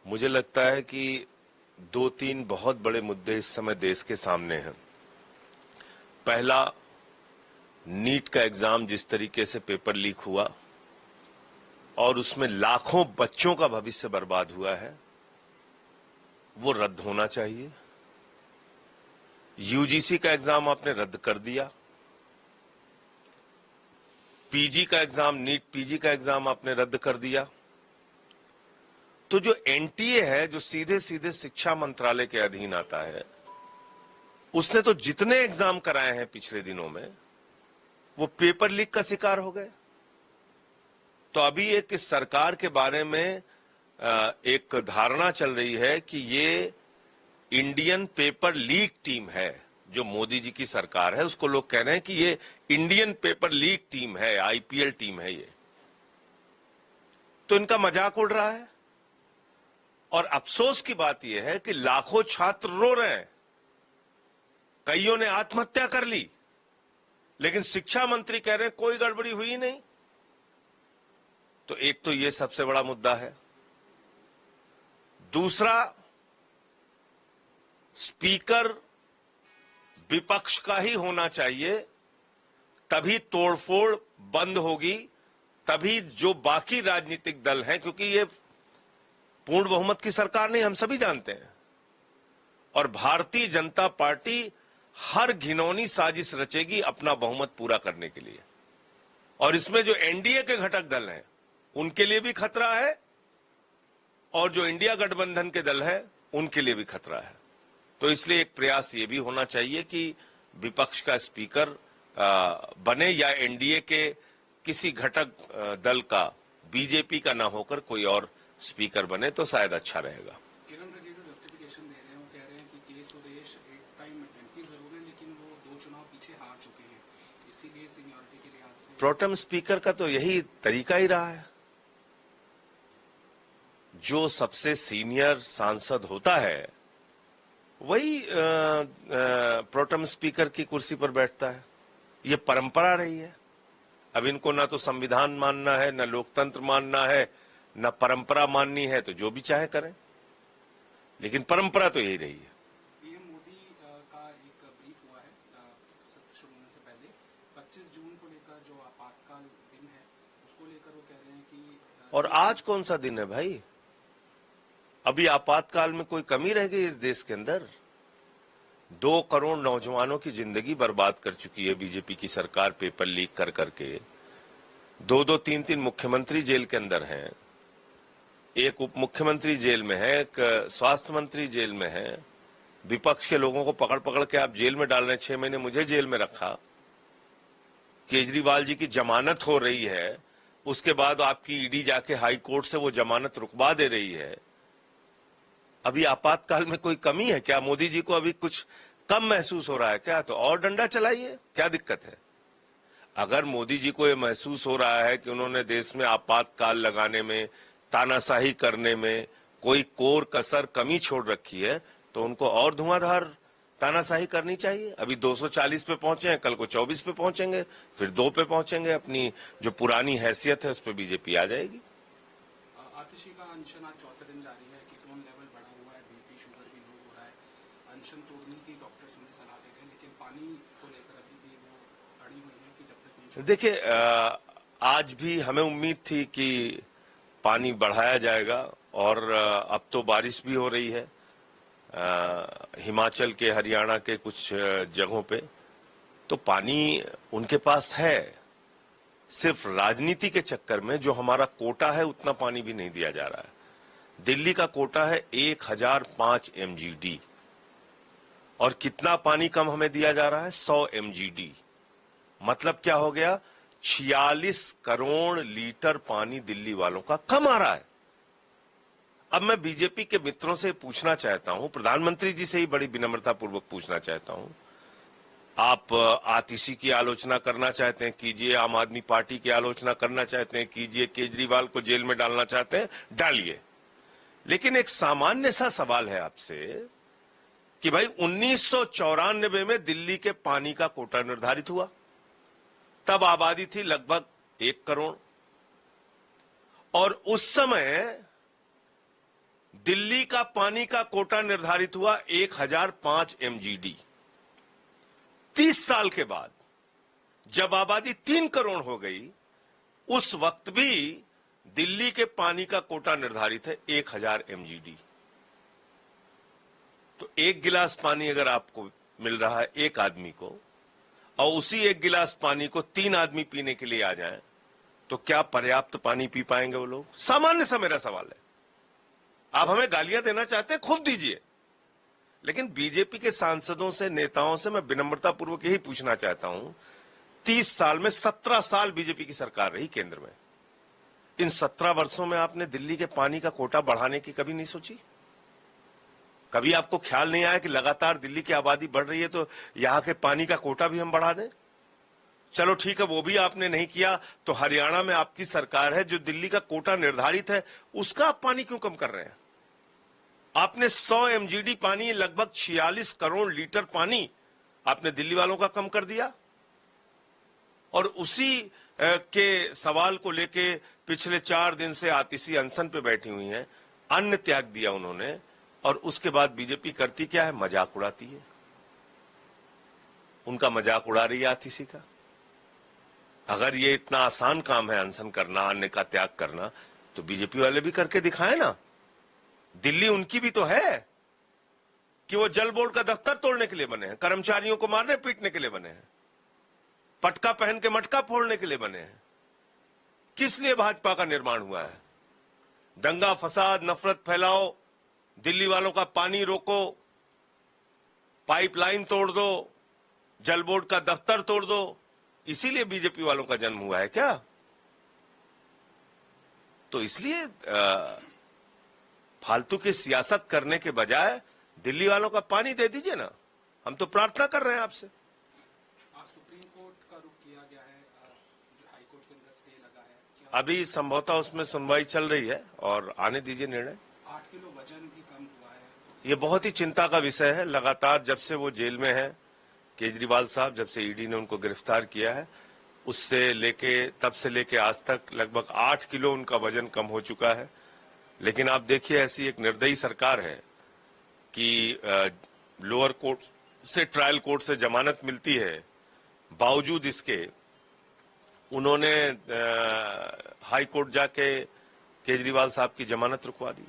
मुझे लगता है कि दो तीन बहुत बड़े मुद्दे इस समय देश के सामने हैं। पहला, नीट का एग्जाम जिस तरीके से पेपर लीक हुआ और उसमें लाखों बच्चों का भविष्य बर्बाद हुआ है, वो रद्द होना चाहिए। यूजीसी का एग्जाम आपने रद्द कर दिया। पीजी का एग्जाम, नीट पीजी का एग्जाम आपने रद्द कर दिया। तो जो एनटीए है, जो सीधे सीधे शिक्षा मंत्रालय के अधीन आता है, उसने तो जितने एग्जाम कराए हैं पिछले दिनों में, वो पेपर लीक का शिकार हो गए। तो अभी एक इस सरकार के बारे में एक धारणा चल रही है कि ये इंडियन पेपर लीक टीम है। जो मोदी जी की सरकार है, उसको लोग कह रहे हैं कि ये इंडियन पेपर लीक टीम है, आईपीएल टीम है ये। तो इनका मजाक उड़ रहा है। और अफसोस की बात यह है कि लाखों छात्र रो रहे हैं, कईयों ने आत्महत्या कर ली, लेकिन शिक्षा मंत्री कह रहे हैं कोई गड़बड़ी हुई नहीं। तो एक तो ये सबसे बड़ा मुद्दा है। दूसरा, स्पीकर विपक्ष का ही होना चाहिए, तभी तोड़फोड़ बंद होगी, तभी जो बाकी राजनीतिक दल हैं, क्योंकि ये पूर्ण बहुमत की सरकार नहीं, हम सभी जानते हैं, और भारतीय जनता पार्टी हर घिनौनी साजिश रचेगी अपना बहुमत पूरा करने के लिए। और इसमें जो एनडीए के घटक दल हैं, उनके लिए भी खतरा है, और जो इंडिया गठबंधन के दल है, उनके लिए भी खतरा है। तो इसलिए एक प्रयास ये भी होना चाहिए कि विपक्ष का स्पीकर बने, या एनडीए के किसी घटक दल का, बीजेपी का ना होकर कोई और स्पीकर बने तो शायद अच्छा रहेगा। किरण रिजिजू जस्टिफिकेशन दे रहे हैं, वो कह रहे हैं कि के सुरेश एक टाइम एमपी जरूर है, लेकिन वो 2 चुनाव पीछे हार चुके हैं, इसीलिए सीनियरिटी के लिहाज से प्रोटेम स्पीकर का तो यही तरीका ही रहा है। जो सबसे सीनियर सांसद होता है वही प्रोटेम स्पीकर की कुर्सी पर बैठता है। ये परंपरा रही है। अब इनको ना तो संविधान मानना है, ना लोकतंत्र मानना है, ना परंपरा माननी है, तो जो भी चाहे करें, लेकिन परंपरा तो यही रही है। पीएम मोदी का एक ब्रीफ हुआ है शुरू होने से पहले, 25 जून को लेकर जो आपातकाल दिन है, उसको लेकर वो कह रहे हैं कि और आज कौन सा दिन है भाई? अभी आपातकाल में कोई कमी रह गई इस देश के अंदर? 2 करोड़ नौजवानों की जिंदगी बर्बाद कर चुकी है बीजेपी की सरकार पेपर लीक कर करके। 2-2, 3-3 मुख्यमंत्री जेल के अंदर हैं, एक उप मुख्यमंत्री जेल में है, एक स्वास्थ्य मंत्री जेल में है। विपक्ष के लोगों को पकड़ पकड़ के आप जेल में डाल रहे हैं। 6 महीने मुझे जेल में रखा। केजरीवाल जी की जमानत हो रही है, उसके बाद आपकी ईडी जाके हाई कोर्ट से वो जमानत रुकवा दे रही है। अभी आपातकाल में कोई कमी है क्या? मोदी जी को अभी कुछ कम महसूस हो रहा है क्या? तो और डंडा चलाइए, क्या दिक्कत है? अगर मोदी जी को यह महसूस हो रहा है कि उन्होंने देश में आपातकाल लगाने में, तानाशाही करने में कोई कोर कसर कमी छोड़ रखी है, तो उनको और धुआंधार तानाशाही करनी चाहिए। अभी 240 पे पहुंचे हैं, कल को 24 पे पहुंचेंगे, फिर 2 पे पहुंचेंगे। अपनी जो पुरानी हैसियत है उस पर बीजेपी आ जाएगी। आतिशी का अनशन आज 4थे दिन जारी है, कीटोन लेवल बढ़ा हुआ है, बीपी शुगर भी लो हो रहा है। अनशन तोड़ने की डॉक्टर्स उन्हें सलाह दे रहे हैं, लेकिन पानी को लेकर अभी भी वो अड़ी हुई है कि जब तक नहीं। देखिए, आज भी हमें उम्मीद थी कि पानी बढ़ाया जाएगा, और अब तो बारिश भी हो रही है हिमाचल के, हरियाणा के कुछ जगहों पे, तो पानी उनके पास है। सिर्फ राजनीति के चक्कर में जो हमारा कोटा है उतना पानी भी नहीं दिया जा रहा है। दिल्ली का कोटा है 1005 MGD, और कितना पानी कम हमें दिया जा रहा है? 100 MGD। मतलब क्या हो गया? 46 करोड़ लीटर पानी दिल्ली वालों का कम आ रहा है। अब मैं बीजेपी के मित्रों से पूछना चाहता हूं, प्रधानमंत्री जी से ही बड़ी विनम्रता पूर्वक पूछना चाहता हूं, आप आतिशी की आलोचना करना चाहते हैं, कीजिए। आम आदमी पार्टी की आलोचना करना चाहते हैं, कीजिए। केजरीवाल को जेल में डालना चाहते हैं, डालिए। लेकिन एक सामान्य सा सवाल है आपसे कि भाई 1994 में दिल्ली के पानी का कोटा निर्धारित हुआ, तब आबादी थी लगभग 1 करोड़, और उस समय दिल्ली का पानी का कोटा निर्धारित हुआ 1005 MGD। 30 साल के बाद जब आबादी 3 करोड़ हो गई, उस वक्त भी दिल्ली के पानी का कोटा निर्धारित है 1000 MGD। तो एक गिलास पानी अगर आपको मिल रहा है एक आदमी को, और उसी एक गिलास पानी को 3 आदमी पीने के लिए आ जाएं, तो क्या पर्याप्त पानी पी पाएंगे वो लोग? सामान्य सा मेरा सवाल है। आप हमें गालियां देना चाहते हैं, खूब दीजिए, लेकिन बीजेपी के सांसदों से, नेताओं से मैं विनम्रता पूर्वक यही पूछना चाहता हूं, 30 साल में 17 साल बीजेपी की सरकार रही केंद्र में। इन 17 वर्षों में आपने दिल्ली के पानी का कोटा बढ़ाने की कभी नहीं सोची? कभी आपको ख्याल नहीं आया कि लगातार दिल्ली की आबादी बढ़ रही है तो यहां के पानी का कोटा भी हम बढ़ा दें? चलो ठीक है, वो भी आपने नहीं किया, तो हरियाणा में आपकी सरकार है, जो दिल्ली का कोटा निर्धारित है उसका आप पानी क्यों कम कर रहे हैं? आपने 100 MGD पानी, लगभग 46 करोड़ लीटर पानी आपने दिल्ली वालों का कम कर दिया। और उसी के सवाल को लेके पिछले 4 दिन से आतिशी अनशन पे बैठी हुई हैं, अन्न त्याग दिया उन्होंने, और उसके बाद बीजेपी करती क्या है? मजाक उड़ाती है। उनका मजाक उड़ा रही है आतिशी का। अगर ये इतना आसान काम है अनशन करना, अन्न का त्याग करना, तो बीजेपी वाले भी करके दिखाए ना। दिल्ली उनकी भी तो है कि वो जल बोर्ड का दफ्तर तोड़ने के लिए बने हैं, कर्मचारियों को मारने पीटने के लिए बने हैं, पटका पहन के मटका फोड़ने के लिए बने हैं। किस लिए भाजपा का निर्माण हुआ है? दंगा फसाद, नफरत फैलाओ, दिल्ली वालों का पानी रोको, पाइपलाइन तोड़ दो, जल बोर्ड का दफ्तर तोड़ दो, इसीलिए बीजेपी वालों का जन्म हुआ है क्या? तो इसलिए फालतू की सियासत करने के बजाय दिल्ली वालों का पानी दे दीजिए ना। हम तो प्रार्थना कर रहे हैं आपसे। आज सुप्रीम कोर्ट का रुख किया गया है, जो हाई कोर्ट के अंदर स्टे लगा है, क्या अभी संभवतः उसमें सुनवाई चल रही है और आने दीजिए निर्णय। 8 किलो वजन भी कम हुआ है? ये बहुत ही चिंता का विषय है। लगातार जब से वो जेल में है, केजरीवाल साहब, जब से ईडी ने उनको गिरफ्तार किया है, उससे लेके तब से लेके आज तक लगभग 8 किलो उनका वजन कम हो चुका है। लेकिन आप देखिए, ऐसी एक निर्दयी सरकार है कि लोअर कोर्ट से, ट्रायल कोर्ट से जमानत मिलती है, बावजूद इसके उन्होंने हाई कोर्ट जाके केजरीवाल साहब की जमानत रुकवा दी।